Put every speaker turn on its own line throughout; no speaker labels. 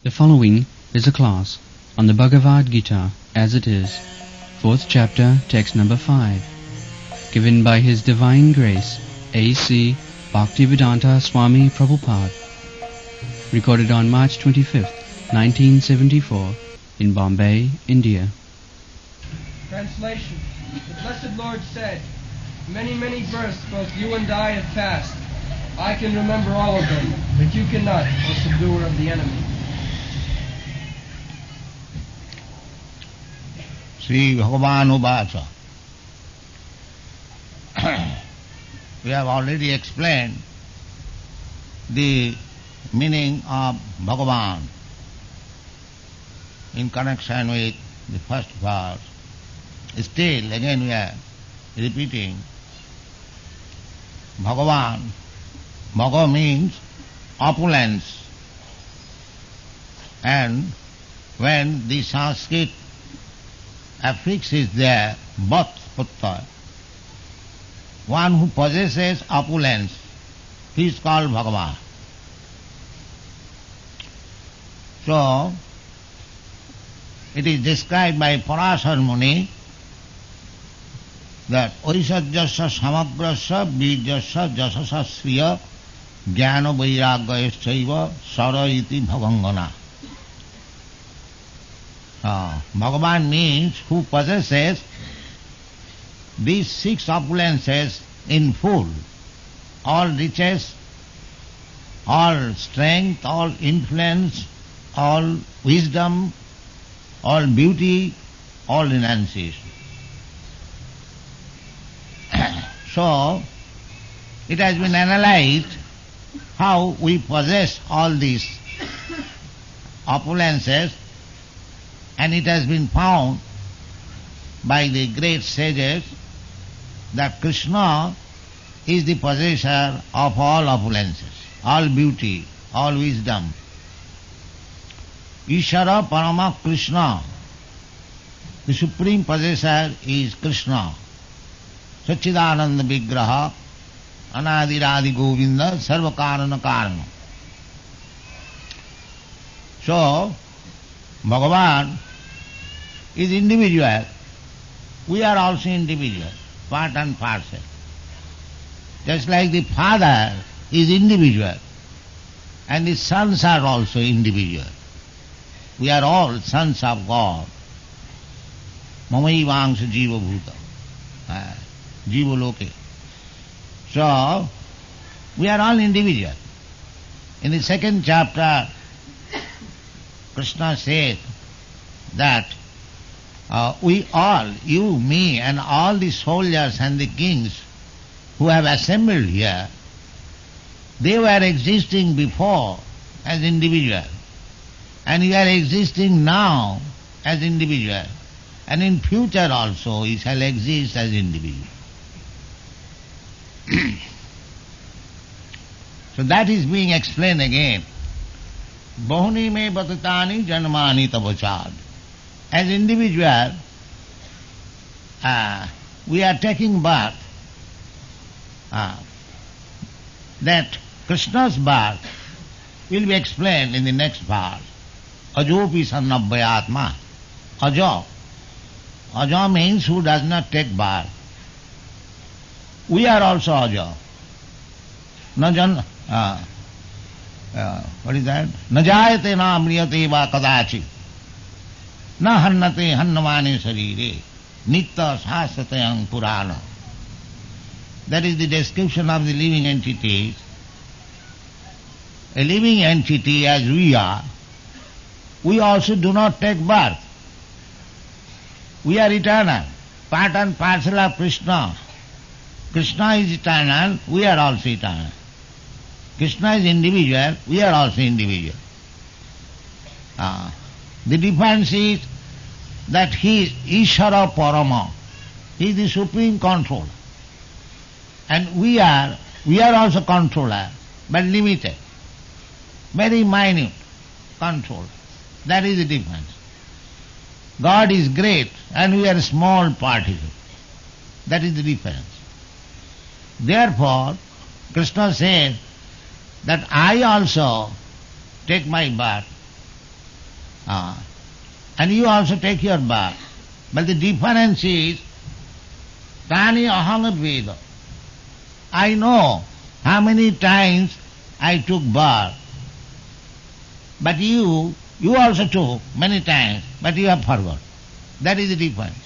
The following is a class on the Bhagavad Gita as it is, 4th chapter, text number 5, given by His Divine Grace, A.C. Bhaktivedanta Swami Prabhupada, recorded on March 25th, 1974, in Bombay, India.
Translation. The Blessed Lord said, many, many births both you and I have passed. I can remember all of them, but you cannot, O subduer of the enemy.
Sri Bhagavan Uvacha. We have already explained the meaning of Bhagavan in connection with the first verse. Still, again we are repeating Bhagavan. Bhaga means opulence. And when the Sanskrit affix is there, bhat putta, one who possesses opulence, he is called Bhagavan. So, it is described by Parashar Muni that Oisajyasya samagrasya bijyasya jasasa sriya jnana vairagyayasya sara iti bhavangana. Bhagavan means who possesses these six opulences in full, all riches, all strength, all influence, all wisdom, all beauty, all renunciation. So, it has been analyzed how we possess all these opulences, and it has been found by the great sages that Krishna is the possessor of all opulences, all beauty, all wisdom. Ishara Parama Krishna, the supreme possessor is Krishna. Satchidananda Vigraha, Anadiradi Govinda, Sarva Karana Karana. So, Bhagavan is individual. We are also individual, part and parcel. Just like the Father is individual, and the sons are also individual. We are all sons of God. Mamaivangsha Jiva Bhuta. Jiva Loke. So, we are all individual. In the second chapter, Krishna said that we all, you, me, and all the soldiers and the kings who have assembled here, they were existing before as individual, and we are existing now as individual, and in future also we shall exist as individual. So that is being explained again. Bahuni me batatani janmani tabachad. As individual, we are taking birth. That Krishna's birth will be explained in the next verse. Ajopi sannabhyatma. Ajo. Ajo means who does not take birth. We are also ajo. What is that? Najayate na amriyate va kadachi. Na hannate hannamane sarire. Nitta sahasratayang purana. That is the description of the living entities. A living entity as we are, we also do not take birth. We are eternal, part and parcel of Krishna. Krishna is eternal, we are also eternal. Krishna is individual, we are also individual. The difference is that he is Ishara Parama. He is the supreme controller. And we are also controller, but limited. Very minute control. That is the difference. God is great and we are a small particle. That is the difference. Therefore, Krishna says that I also take my birth And you also take your birth. But the difference is, Tani aham veda. I know how many times I took birth. But you also took many times, but you have forgot. That is the difference.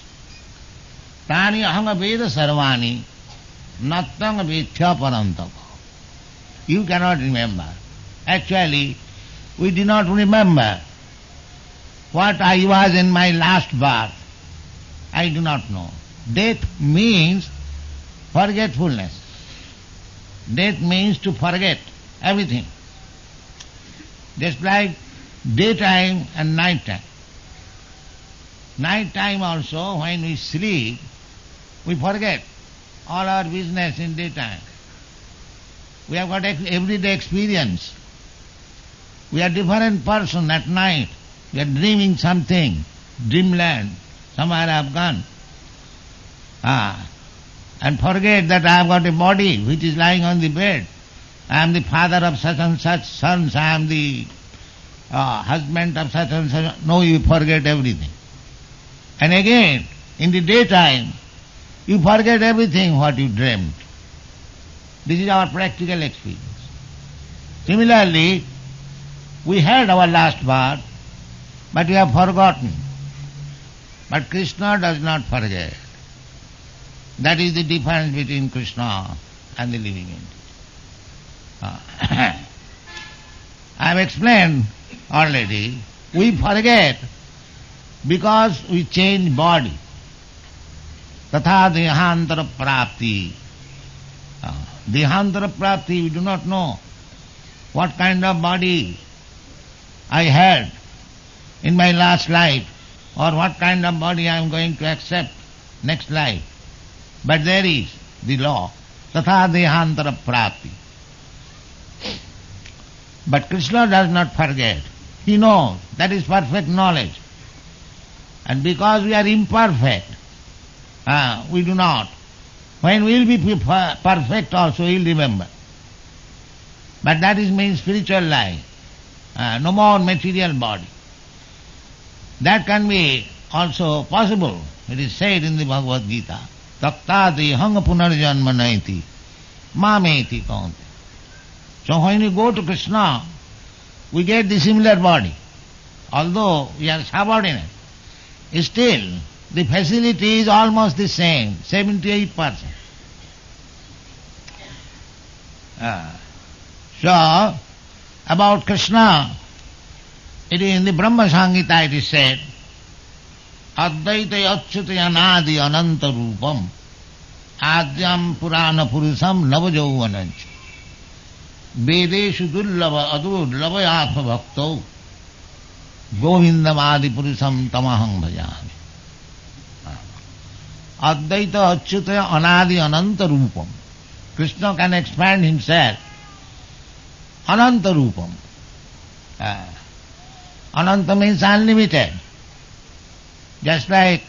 Tani aham veda sarvani nattang vedhya parantam. You cannot remember. Actually, we do not remember what I was in my last birth. I do not know. Death means forgetfulness. Death means to forget everything. Just like daytime and night time. Night time also, when we sleep, we forget all our business in daytime. We have got everyday experience. We are different person at night. We are dreaming something, dreamland, somewhere I have gone. And forget that I have got a body which is lying on the bed. I am the father of such and such sons. I am the husband of such and such. No, you forget everything. And again, in the daytime, you forget everything what you dreamt. This is our practical experience. Similarly, we had our last birth, but we have forgotten. But Krishna does not forget. That is the difference between Krishna and the living entity. I have explained already, we forget because we change body. Tatha dehantara prapti. Dehantara prapti, we do not know what kind of body I had in my last life or what kind of body I am going to accept next life. But there is the law, tatha dehantara prapti. But Krishna does not forget. He knows. That is perfect knowledge. And because we are imperfect, we do not. When we will be perfect also, we will remember. But that is means spiritual life. No more material body. That can be also possible. It is said in the Bhagavad Gita, Taktati hanga punarjanma naiti mameti kaunte. So when we go to Krishna, we get the similar body. Although we are subordinate, still the facility is almost the same, 78%. So, about Krishna, it is in the Brahma Samhita it is said, Advaita Achyuta Anadi Ananta Rupam Adyam Purana Purusam Navajauvanancha Vedeshu Dullava Adurlava Atma Bhakto Govindam Adi Purusam Tamaham Bhajami. Advaita Achyuta Anadi Ananta Rupam. Krishna can expand himself. Ananta Rupam. Ananta means unlimited. Just like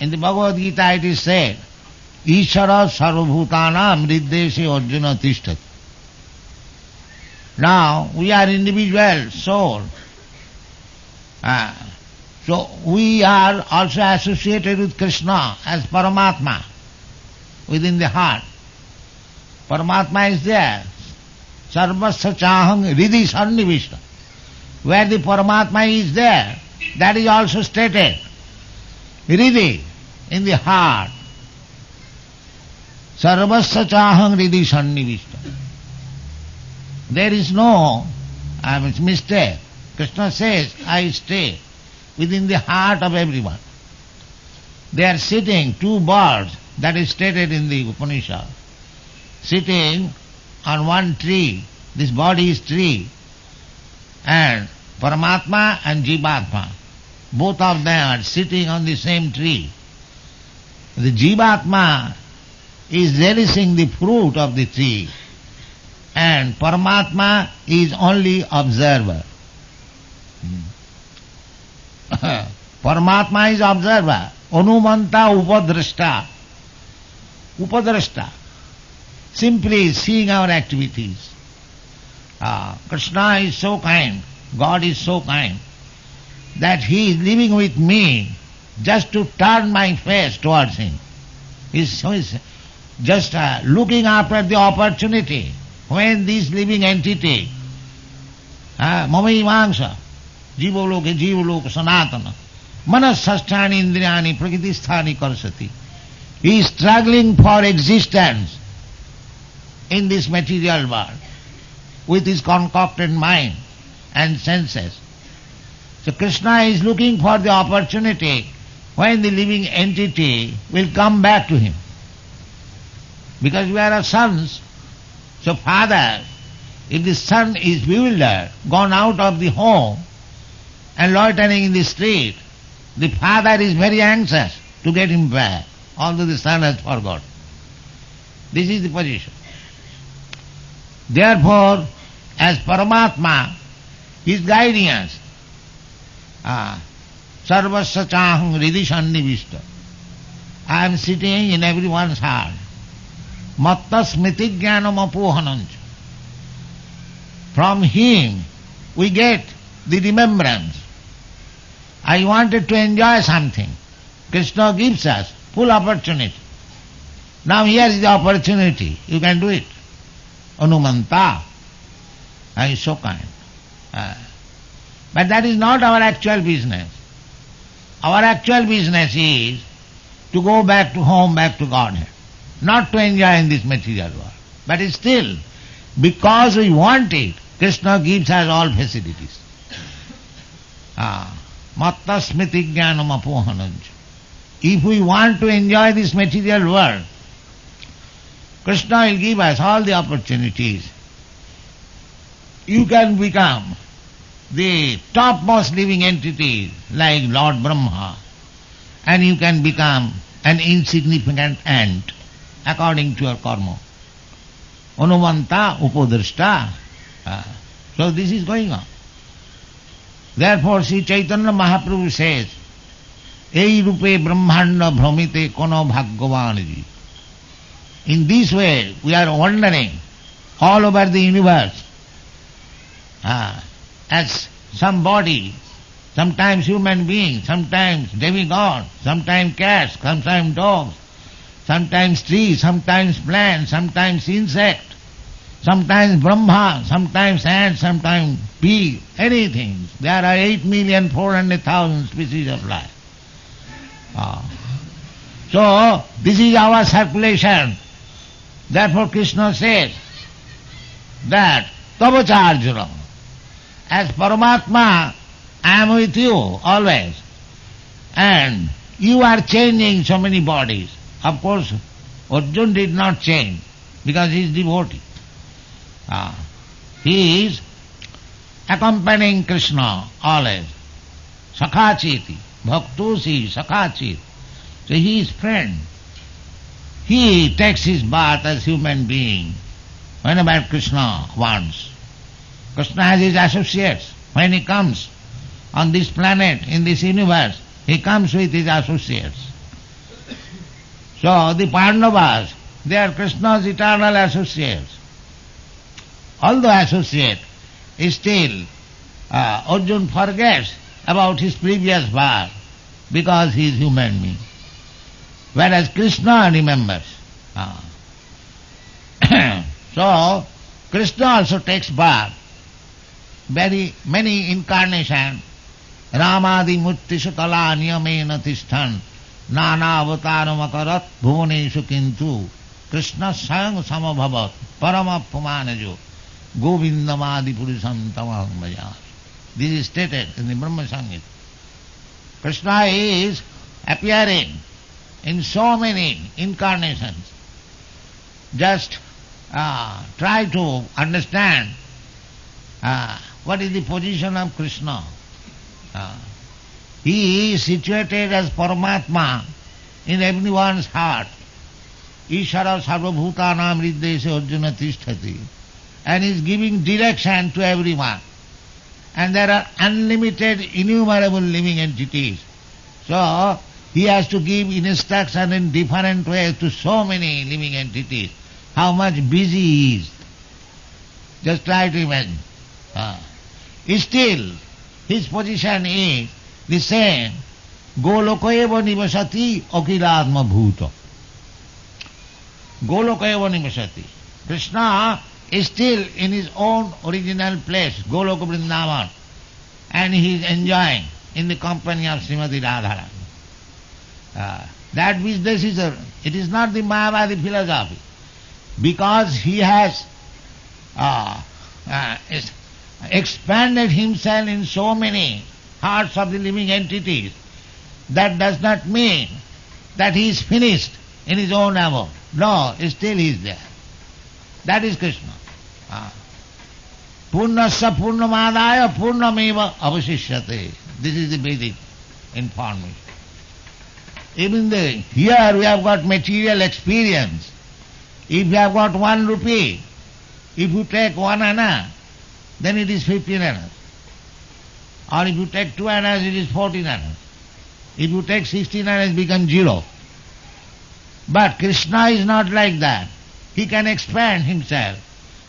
in the Bhagavad Gita it is said, Ishara sarvabhutanam riddeshe arjuna tishtat. Now we are individual soul. So we are also associated with Krishna as Paramatma within the heart. Paramatma is there. Sarvasya chahang hridi sannivishta. Where the Paramatma is there, that is also stated. Hridi, in the heart. Sarvasya chahang hridi sannivishta. There is no mistake. Krishna says, I stay within the heart of everyone. They are sitting, two birds, that is stated in the Upanishad, sitting on one tree. This body is tree. And Paramatma and Jivatma, both of them are sitting on the same tree. The Jivatma is relishing the fruit of the tree, and Paramatma is only observer. Paramatma is observer. Anumanta upadrashta. Upadrashta. Simply seeing our activities. Krishna is so kind. God is so kind that He is living with me just to turn my face towards Him. He's just looking after the opportunity when this living entity, Mamaivangsha, Jivaloka, Jivaloka, Sanatana, Manasasthani Indriyani, Prakritisthani Karsati. He is struggling for existence in this material world with his concocted mind and senses. So Krishna is looking for the opportunity when the living entity will come back to him. Because we are sons, so father, if the son is bewildered, gone out of the home and loitering in the street, the father is very anxious to get him back, although the son has forgotten. This is the position. Therefore, as Paramatma, he is guiding us. Sarvasya chaham hridhi sannivishta. I am sitting in everyone's heart. Matta smriti jnanam apohanancha. From him we get the remembrance. I wanted to enjoy something. Krishna gives us full opportunity. Now here is the opportunity. You can do it. Anumanta. I is so kind. But that is not our actual business. Our actual business is to go back to home, back to Godhead. Not to enjoy in this material world. But still, because we want it, Krishna gives us all facilities. Matta smriti jnanam apohanancha. If we want to enjoy this material world, Krishna will give us all the opportunities. You can become the topmost living entity like Lord Brahma, and you can become an insignificant ant according to your karma. Anumanta upadrashta. So this is going on. Therefore Sri Chaitanya Mahaprabhu says, Ei rupe brahmanda bhramite kono bhagavanaji. In this way we are wandering all over the universe as some body, sometimes human being, sometimes demigod, sometimes cats, sometimes dogs, sometimes trees, sometimes plants, sometimes insect, sometimes Brahma, sometimes ant, sometimes bee, anything. There are 8,400,000 species of life. So this is our circulation. Therefore Krishna says that Tavacha Arjuna, as Paramatma, I am with you always. And you are changing so many bodies. Of course, Arjuna did not change because he is devotee. He is accompanying Krishna always. Sakhachiti, bhaktosi sakhachit. So he is friend. He takes his bath as human being whenever Krishna wants. Krishna has his associates. When he comes on this planet, in this universe, he comes with his associates. So the Pandavas, they are Krishna's eternal associates. Although associate, still Arjuna forgets about his previous birth because he is human being. Whereas Krishna remembers. So Krishna also takes birth. Very many incarnations. Ramadi murtishu kala niyamena tishthan nana avataram akarat bhuvaneshu kintu Krishna sayang samabhavat paramapamanajo govindamadi purusam tamaham bhajas. This is stated in the Brahma Sangita. Krishna is appearing in so many incarnations. Just try to understand what is the position of Krishna. He is situated as Paramatma in everyone's heart. Ishara sarvabhutanam riddhese arjuna tisthati. And is giving direction to everyone. And there are unlimited, innumerable living entities. So he has to give instruction in different ways to so many living entities. How much busy he is. Just try to imagine. still his position is the same. Golokaeva nivasati akilatma bhuta. Golokaeva nivasati. Krishna is still in his own original place, Goloka Vrindavan, and he is enjoying in the company of Srimati Radharani. That business it is not the Mayavadi philosophy, because he has expanded himself in so many hearts of the living entities. That does not mean that he is finished in his own abode. No, still he is there. That is Krishna. Purnasya purnamadaya purnameva avasishyate. This is the Vedic information. Even here we have got material experience. If you have got 1 rupee, if you take 1 anna, then it is 15 annas. Or if you take 2 annas, it is 14 annas. If you take 16 annas, it becomes 0. But Krishna is not like that. He can expand himself.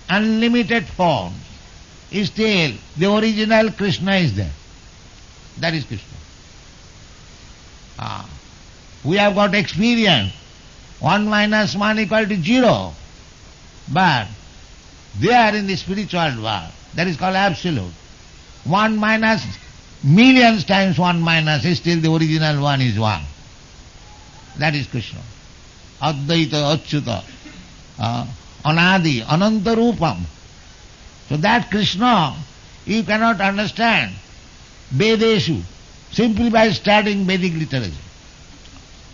Unlimited forms. Still, the original Krishna is there. That is Krishna. We have got experience. 1 minus 1 equal to 0. But there in the spiritual world, that is called absolute. 1 minus millions times 1 minus is still the original 1 is 1. That is Krishna. Advaita, Achyuta, Anadi, Ananta Rupam. So that Krishna you cannot understand Vedeshu simply by studying Vedic literature.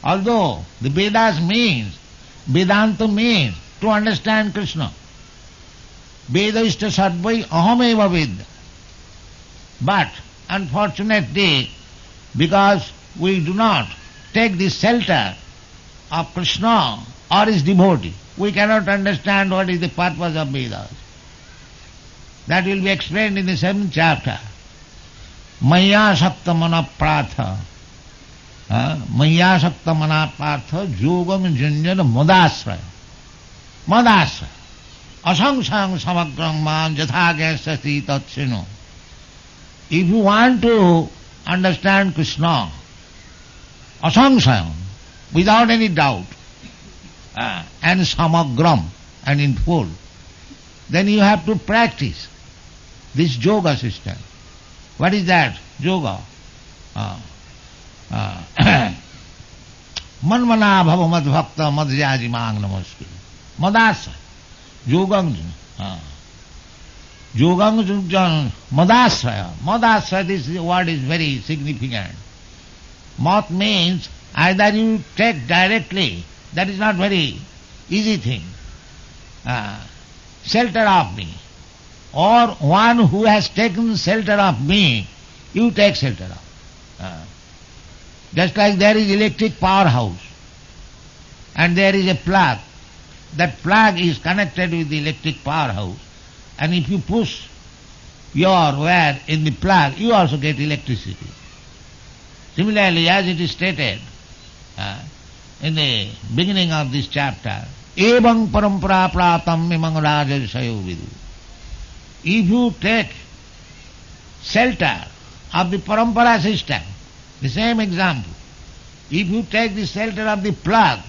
Although the Vedas means, Vedanta means to understand Krishna. Veda ishta sarvai ahameva Veda. But unfortunately, because we do not take the shelter of Krishna or his devotee, we cannot understand what is the purpose of Vedas. That will be explained in the 7th chapter. Maya sakta mana pratha. Maya sakta mana pratha yogam janjana madasraya. Madasraya. Asangsang samagrang man jathagayasati tatsino. If you want to understand Krishna, asangsang, without any doubt, and samagram, and in full, then you have to practice this yoga system. What is that? Yoga. Manmana bhava mad bhakta madhyaji mang namaste. Madasa. Yogang. Yogang madasraya. Madasraya, this word is very significant. Mat means either you take directly, that is not very easy thing. Shelter of me. Or one who has taken shelter of me, you take shelter of. Just like there is electric powerhouse and there is a plug. That plug is connected with the electric powerhouse, and if you push your wire in the plug, you also get electricity. Similarly, as it is stated in the beginning of this chapter, Evam parampara pratam imang rajasayo vidu. If you take shelter of the parampara system, the same example, if you take the shelter of the plug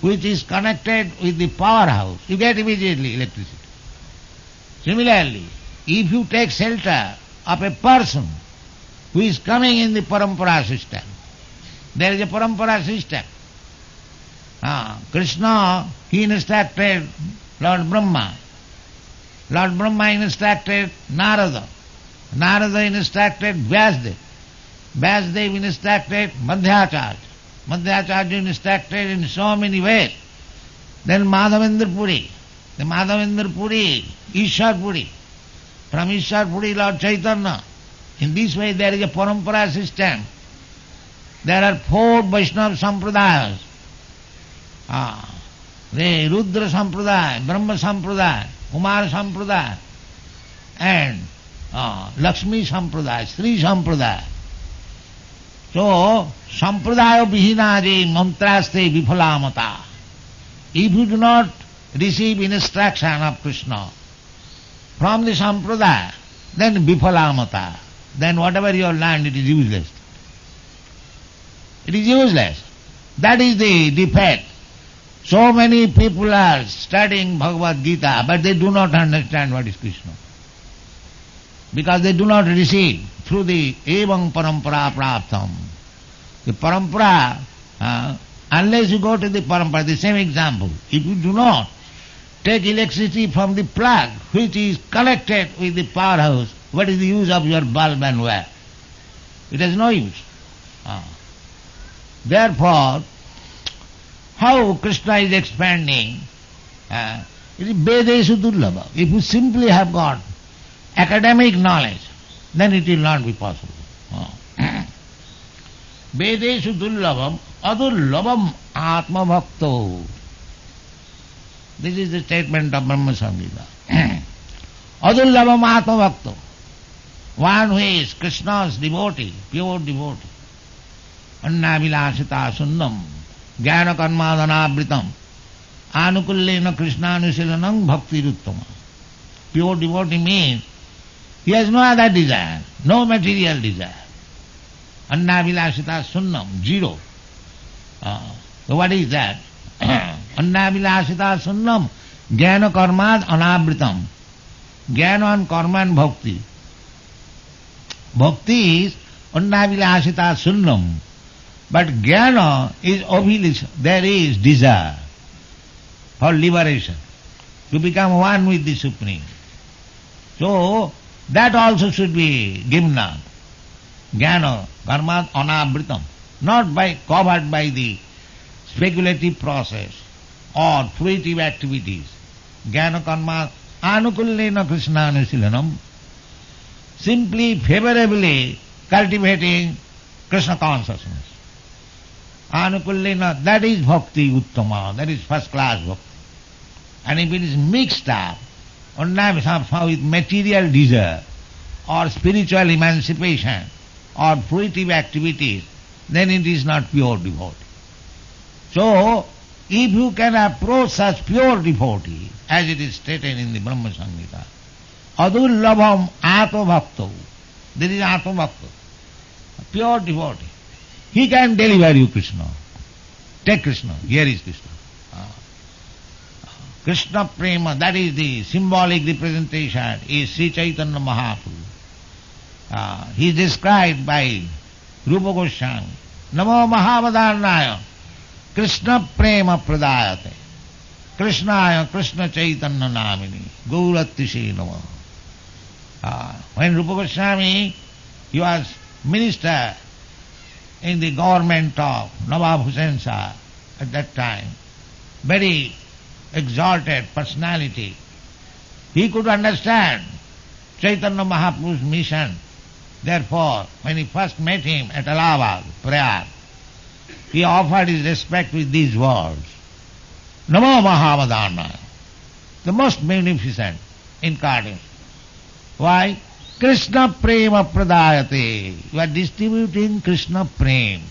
which is connected with the powerhouse, you get immediately electricity. Similarly, if you take shelter of a person who is coming in the parampara system, there is a parampara system. Krishna, he instructed Lord Brahma. Lord Brahma instructed Narada. Narada instructed Vyasdev. Vyasdev instructed Madhyacharya. Madhyacharya instructed in so many ways. Then Madhavendra Puri. The Madhavendra Puri, Ishwar Puri. From Ishwar Puri, Lord Chaitanya. In this way there is a parampara system. There are 4 Vaishnava Sampradayas. The Rudra Sampradaya, Brahma Sampradaya, Kumar Sampradaya, and Lakshmi Sampradaya, Sri Sampradaya. So, Sampradaya Vihinaji Mantraste Vifalamata. If you do not receive instruction of Krishna from the Sampradaya, then vifalamata. Then whatever you have learned, it is useless. It is useless. That is the defect. So many people are studying Bhagavad Gita, but they do not understand what is Krishna. Because they do not receive through the evam parampara praptam. The parampara, unless you go to the parampara, the same example, if you do not take electricity from the plug which is connected with the powerhouse, what is the use of your bulb and wire? It has no use. Therefore, how Krishna is expanding, it is Vedeshu Durlabha. If you simply have got academic knowledge, then it will not be possible. Vedeshu Durlabham Adurlabham Atma Bhakto. This is the statement of Brahma Samhita. Adurlabham Atma Bhakto. One who is Krishna's devotee, pure devotee. Annavilasita sunnam jnana karmadhanavritam anukullena krishnanushilanam bhakti ruttama. Pure devotee means he has no other desire, no material desire. Annavilasita sunnam, zero. So what is that? Annavilasita sunnam jnana karmad anavritam. Jnana and karma and bhakti. Bhakti is annavilasita sunnam. But jnana is obligation. There is desire for liberation, to become one with the Supreme. So, that also should be given up. Jnana, karma, anavritam. Not by covered by the speculative process or fruitive activities. Jnana, karma, anukullena krishnanushilanam. Simply, favorably cultivating Krishna consciousness. Anukullena, that is bhakti uttama, that is first class bhakti. And if it is mixed up, somehow with material desire, or spiritual emancipation, or fruitive activities, then it is not pure devotee. So, if you can approach such pure devotee, as it is stated in the Brahma Samhita, adurlabham atma bhakto, there is atma bhakto, pure devotee. He can deliver you Krishna. Take Krishna. Here is Krishna. Krishna Prema, that is the symbolic representation, is Sri Chaitanya Mahaprabhu. He is described by Rupa Goswami. Namo Mahavadharnaya Krishna Prema Pradayate Krishnaya Krishna Chaitanya Namini Gauratishe Namo. When Rupa Goswami, he was minister in the government of Nawab Hussain Shah at that time, very exalted personality. He could understand Chaitanya Mahaprabhu's mission. Therefore, when he first met him at Allahabad, Prayag, he offered his respect with these words, Namo Mahavadharnaya, the most magnificent incarnation. Why? Krishna Prema Pradayate. You are distributing Krishna Prema.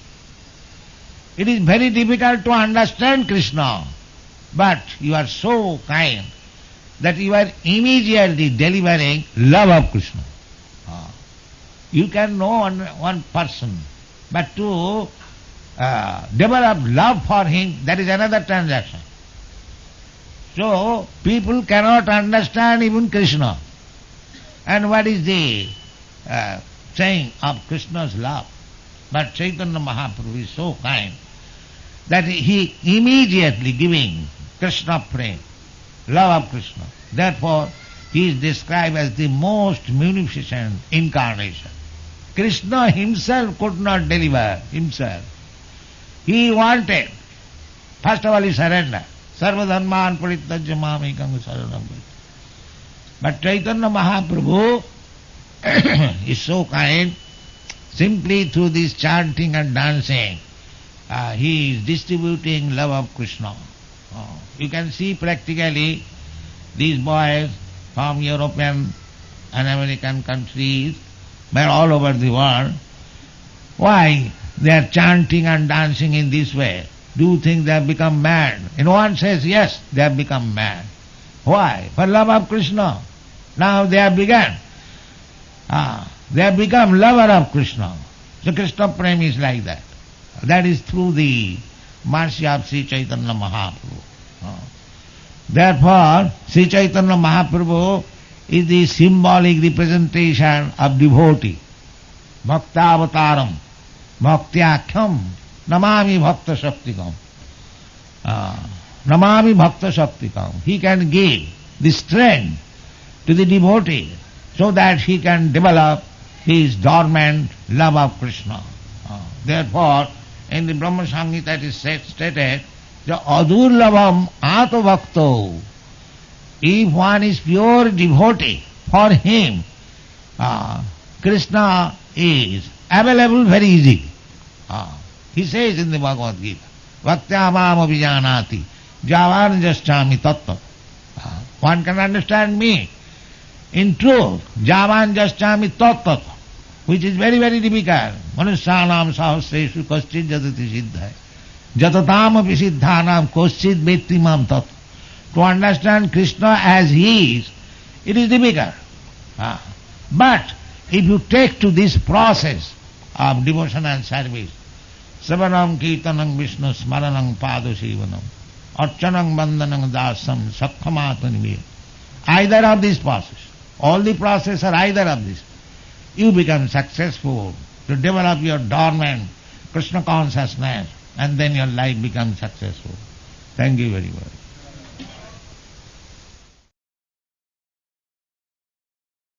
It is very difficult to understand Krishna, but you are so kind that you are immediately delivering love of Krishna. You can know one person, but to develop love for him, that is another transaction. So, people cannot understand even Krishna. And what is the saying of Krishna's love? But Chaitanya Mahaprabhu is so kind that he immediately giving Krishna prema, love of Krishna. Therefore, he is described as the most munificent incarnation. Krishna himself could not deliver himself. He wanted, first of all, he surrendered. Sarva dharman parityajya mamekam saranam. But Chaitanya Mahaprabhu is so kind, simply through this chanting and dancing, he is distributing love of Krishna. You can see practically these boys from European and American countries, but all over the world, why they are chanting and dancing in this way? Do you think they have become mad? And one says, yes, they have become mad. Why? For love of Krishna. Now they have begun They have become lover of Krishna. So Krishna Prem is like that. That is through the mercy of Sri Chaitanya Mahaprabhu. Therefore, Sri Chaitanya Mahaprabhu is the symbolic representation of devotee. Bhaktavataram, bhaktyakham, namami bhakta shaktikam. Namami bhakta shaktikam. He can give the strength to the devotee so that he can develop his dormant love of Krishna. Therefore, in the Brahma Samhita it is stated, the adurlabham ato bhakto. If one is pure devotee, for him Krishna is available very easily. He says in the Bhagavad Gita, Bhaktyamam abhijanati javan jaschami tattva. One can understand me. In truth, javan jaschami tattva, which is very, very difficult. Manusyanam sahasreshu kaschid jatati siddhai. Jatatam api siddhanam kaschid vettimam tattva. To understand Krishna as he is, it is difficult. But if you take to this process of devotional service, Savanam Kirtanam Vishnu Smaranam Padosivanam Archanam Bandanam Dasam Sakkhamatmanivir, either of this process, all the process are either of this, you become successful to develop your dormant Krishna consciousness, and then your life becomes successful. Thank you very much.